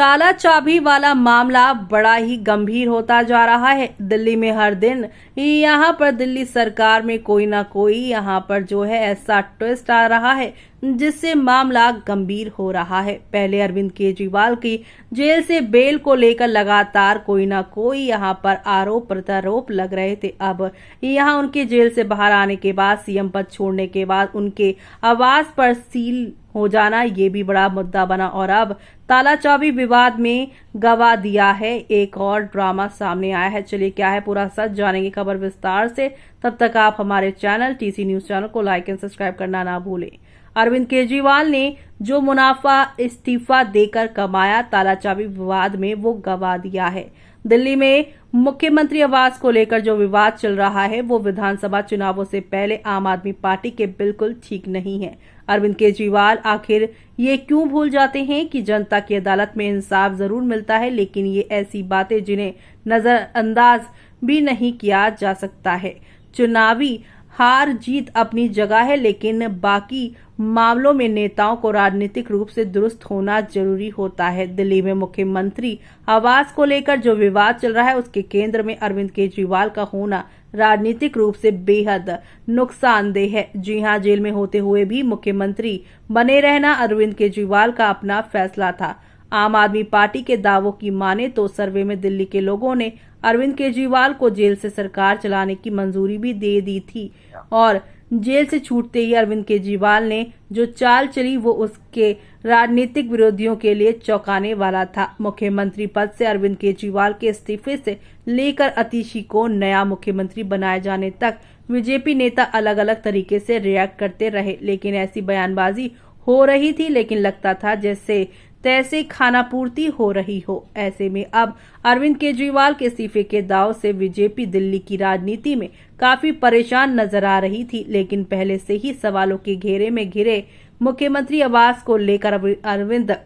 ताला चाबी वाला मामला बड़ा ही गंभीर होता जा रहा है। दिल्ली में हर दिन यहाँ पर दिल्ली सरकार में कोई ना कोई यहाँ पर जो है ऐसा ट्विस्ट आ रहा है जिससे मामला गंभीर हो रहा है। पहले अरविंद केजरीवाल की जेल से बेल को लेकर लगातार कोई ना कोई यहाँ पर आरोप प्रत्यारोप लग रहे थे। अब यहाँ उनके जेल से बाहर आने के बाद, सीएम पद छोड़ने के बाद उनके आवास पर सील हो जाना ये भी बड़ा मुद्दा बना और अब ताला चाबी विवाद में गवा दिया है। एक और ड्रामा सामने आया है। चलिए क्या है पूरा सच जानेंगे खबर विस्तार से। तब तक आप हमारे चैनल टीसी न्यूज चैनल को लाइक एंड सब्सक्राइब करना ना भूलें। अरविंद केजरीवाल ने जो मुनाफा इस्तीफा देकर कमाया, ताला चाबी विवाद में वो गवा दिया है। दिल्ली में मुख्यमंत्री आवास को लेकर जो विवाद चल रहा है वो विधानसभा चुनावों से पहले आम आदमी पार्टी के बिल्कुल ठीक नहीं है। अरविंद केजरीवाल आखिर ये क्यों भूल जाते हैं कि जनता की अदालत में इंसाफ जरूर मिलता है, लेकिन ये ऐसी बातें जिन्हें नजरअंदाज भी नहीं किया जा सकता है। चुनावी हार जीत अपनी जगह है, लेकिन बाकी मामलों में नेताओं को राजनीतिक रूप से दुरुस्त होना जरूरी होता है। दिल्ली में मुख्यमंत्री आवास को लेकर जो विवाद चल रहा है उसके केंद्र में अरविंद केजरीवाल का होना राजनीतिक रूप से बेहद नुकसानदेह है। जी हां, जेल में होते हुए भी मुख्यमंत्री बने रहना अरविंद केजरीवाल का अपना फैसला था। आम आदमी पार्टी के दावों की माने तो सर्वे में दिल्ली के लोगों ने अरविंद केजरीवाल को जेल से सरकार चलाने की मंजूरी भी दे दी थी और जेल से छूटते ही अरविंद केजरीवाल ने जो चाल चली वो उसके राजनीतिक विरोधियों के लिए चौंकाने वाला था। मुख्यमंत्री पद से अरविंद केजरीवाल के इस्तीफे से लेकर अतिशी को नया मुख्यमंत्री बनाए जाने तक बीजेपी नेता अलग अलग तरीके से रिएक्ट करते रहे, लेकिन ऐसी बयानबाजी हो रही थी लेकिन लगता था जैसे तैसे खाना पूर्ति हो रही हो। ऐसे में अब अरविंद केजरीवाल के इस्तीफे के दाव से बीजेपी दिल्ली की राजनीति में काफी परेशान नजर आ रही थी, लेकिन पहले से ही सवालों के घेरे में घिरे मुख्यमंत्री आवास को लेकर अरविंद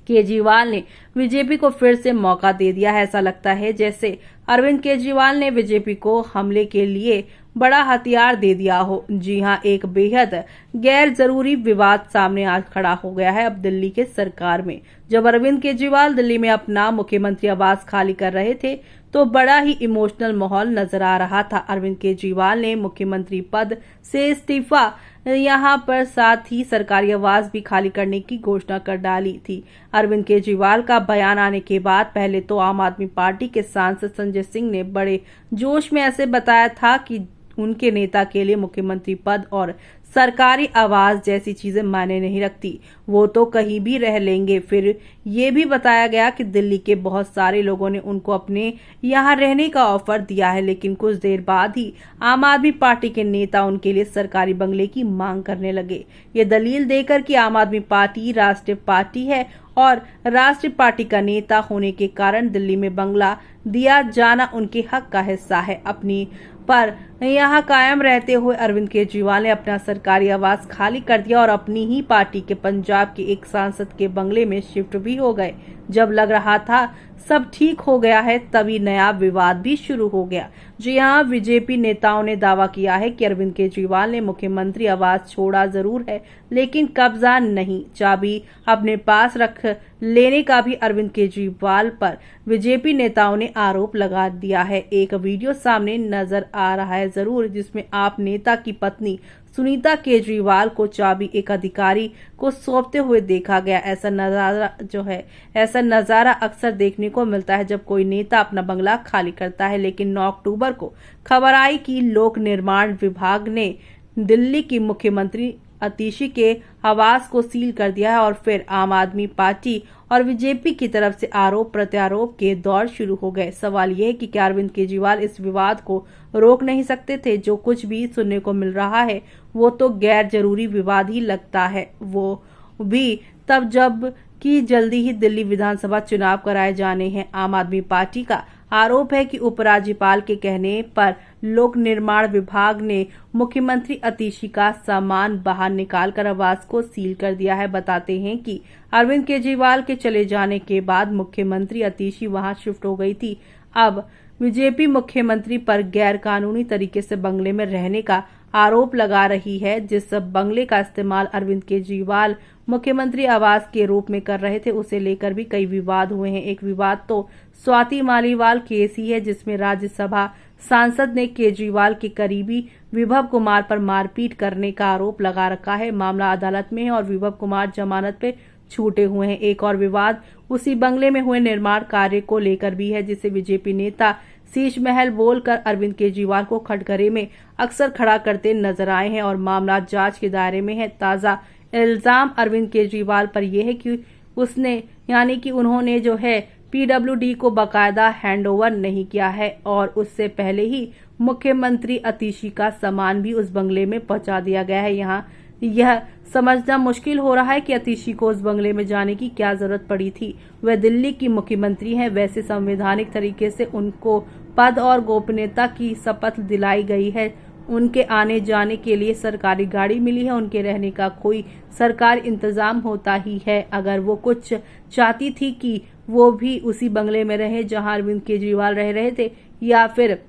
केजरीवाल ने बीजेपी को फिर से मौका दे दिया है। ऐसा लगता है जैसे अरविंद केजरीवाल ने बीजेपी को हमले के लिए बड़ा हथियार दे दिया हो। जी हां, एक बेहद गैर जरूरी विवाद सामने आ खड़ा हो गया है अब दिल्ली के सरकार में। जब अरविंद केजरीवाल दिल्ली में अपना मुख्यमंत्री आवास खाली कर रहे थे तो बड़ा ही इमोशनल माहौल नजर आ रहा था। अरविंद केजरीवाल ने मुख्यमंत्री पद से इस्तीफा यहाँ पर साथ ही सरकारी आवास भी खाली करने की घोषणा कर डाली थी। अरविंद केजरीवाल का बयान आने के बाद पहले तो आम आदमी पार्टी के सांसद संजय सिंह ने बड़े जोश में ऐसे बताया था कि उनके नेता के लिए मुख्यमंत्री पद और सरकारी आवास जैसी चीजें मायने नहीं रखती, वो तो कहीं भी रह लेंगे। फिर ये भी बताया गया कि दिल्ली के बहुत सारे लोगों ने उनको अपने यहाँ रहने का ऑफर दिया है, लेकिन कुछ देर बाद ही आम आदमी पार्टी के नेता उनके लिए सरकारी बंगले की मांग करने लगे। ये दलील देकर कि आम आदमी पार्टी राष्ट्रीय पार्टी है और राष्ट्रीय पार्टी का नेता होने के कारण दिल्ली में बंगला दिया जाना उनके हक का हिस्सा है। अपनी पर यहाँ कायम रहते हुए अरविंद केजरीवाल ने अपना सरकारी आवास खाली कर दिया और अपनी ही पार्टी के पंजाब के एक सांसद के बंगले में शिफ्ट भी हो गए। जब लग रहा था सब ठीक हो गया है तभी नया विवाद भी शुरू हो गया। जी हां, बीजेपी नेताओं ने दावा किया है कि अरविंद केजरीवाल ने मुख्यमंत्री आवास छोड़ा जरूर है लेकिन कब्जा नहीं। चाबी अपने पास रख लेने का भी अरविंद केजरीवाल पर बीजेपी नेताओं ने आरोप लगा दिया है। एक वीडियो सामने नजर आ रहा है जरूर, जिसमें आप नेता की पत्नी सुनीता केजरीवाल को चाबी एक अधिकारी को सौंपते हुए देखा गया। ऐसा नजारा अक्सर देखने को मिलता है जब कोई नेता अपना बंगला खाली करता है, लेकिन 9 अक्टूबर को खबर आई कि लोक निर्माण विभाग ने दिल्ली की मुख्यमंत्री अतिशी के आवास को सील कर दिया है और फिर आम आदमी पार्टी और बीजेपी की तरफ से आरोप प्रत्यारोप के दौर शुरू हो गए। सवाल यह है कि क्या अरविंद केजरीवाल इस विवाद को रोक नहीं सकते थे? जो कुछ भी सुनने को मिल रहा है वो तो गैर जरूरी विवाद ही लगता है, वो भी तब जब कि जल्दी ही दिल्ली विधानसभा चुनाव कराए जाने हैं। आम आदमी पार्टी का आरोप है कि उपराज्यपाल के कहने पर लोक निर्माण विभाग ने मुख्यमंत्री अतिशी का सामान बाहर निकालकर आवास को सील कर दिया है। बताते हैं कि अरविंद केजरीवाल के चले जाने के बाद मुख्यमंत्री अतिशी वहां शिफ्ट हो गई थी। अब बीजेपी मुख्यमंत्री पर गैर कानूनी तरीके से बंगले में रहने का आरोप लगा रही है। जिस बंगले का इस्तेमाल अरविंद केजरीवाल मुख्यमंत्री आवास के रूप में कर रहे थे, उसे लेकर भी कई विवाद हुए हैं। एक विवाद तो स्वाति मालीवाल केस ही है, जिसमें राज्यसभा सांसद ने केजरीवाल के करीबी विभव कुमार पर मारपीट करने का आरोप लगा रखा है। मामला अदालत में है और विभव कुमार जमानत पे छूटे हुए हैं। एक और विवाद उसी बंगले में हुए निर्माण कार्य को लेकर भी है, जिसे बीजेपी नेता शीश महल बोलकर अरविंद केजरीवाल को कटघरे में अक्सर खड़ा करते नजर आए हैं और मामला जांच के दायरे में है। ताजा इल्जाम अरविंद केजरीवाल पर यह है कि उन्होंने जो है पीडब्ल्यूडी को बाकायदा हैंडओवर नहीं किया है और उससे पहले ही मुख्यमंत्री अतिशी का सामान भी उस बंगले में पहुंचा दिया गया है। यहाँ यह समझना मुश्किल हो रहा है कि अतिशी को उस बंगले में जाने की क्या जरूरत पड़ी थी। वह दिल्ली की मुख्यमंत्री हैं, वैसे संवैधानिक तरीके से उनको पद और गोपनीयता की शपथ दिलाई गई है। उनके आने जाने के लिए सरकारी गाड़ी मिली है, उनके रहने का कोई सरकारी इंतजाम होता ही है। अगर वो कुछ चाहती थी कि वो भी उसी बंगले में रहे जहां अरविंद केजरीवाल रह रहे थे, या फिर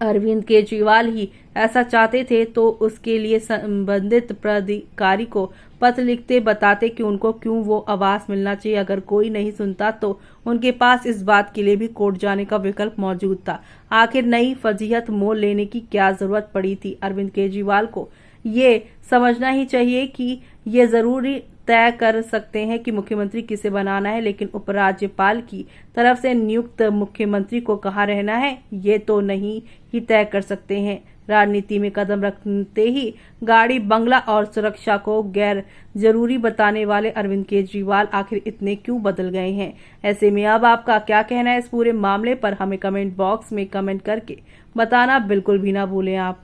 अरविंद केजरीवाल ही ऐसा चाहते थे, तो उसके लिए संबंधित प्राधिकारी को पत्र लिखते बताते कि उनको क्यों वो आवास मिलना चाहिए। अगर कोई नहीं सुनता तो उनके पास इस बात के लिए भी कोर्ट जाने का विकल्प मौजूद था। आखिर नई फजीहत मोल लेने की क्या जरूरत पड़ी थी? अरविंद केजरीवाल को ये समझना ही चाहिए कि ये जरूरी तय कर सकते हैं कि मुख्यमंत्री किसे बनाना है, लेकिन उपराज्यपाल की तरफ से नियुक्त मुख्यमंत्री को कहाँ रहना है ये तो नहीं ही तय कर सकते हैं। राजनीति में कदम रखते ही गाड़ी, बंगला और सुरक्षा को गैर जरूरी बताने वाले अरविंद केजरीवाल आखिर इतने क्यों बदल गए हैं? ऐसे में अब आपका क्या कहना है इस पूरे मामले पर? हमें कमेंट बॉक्स में कमेंट करके बताना बिल्कुल भी ना भूलें आप।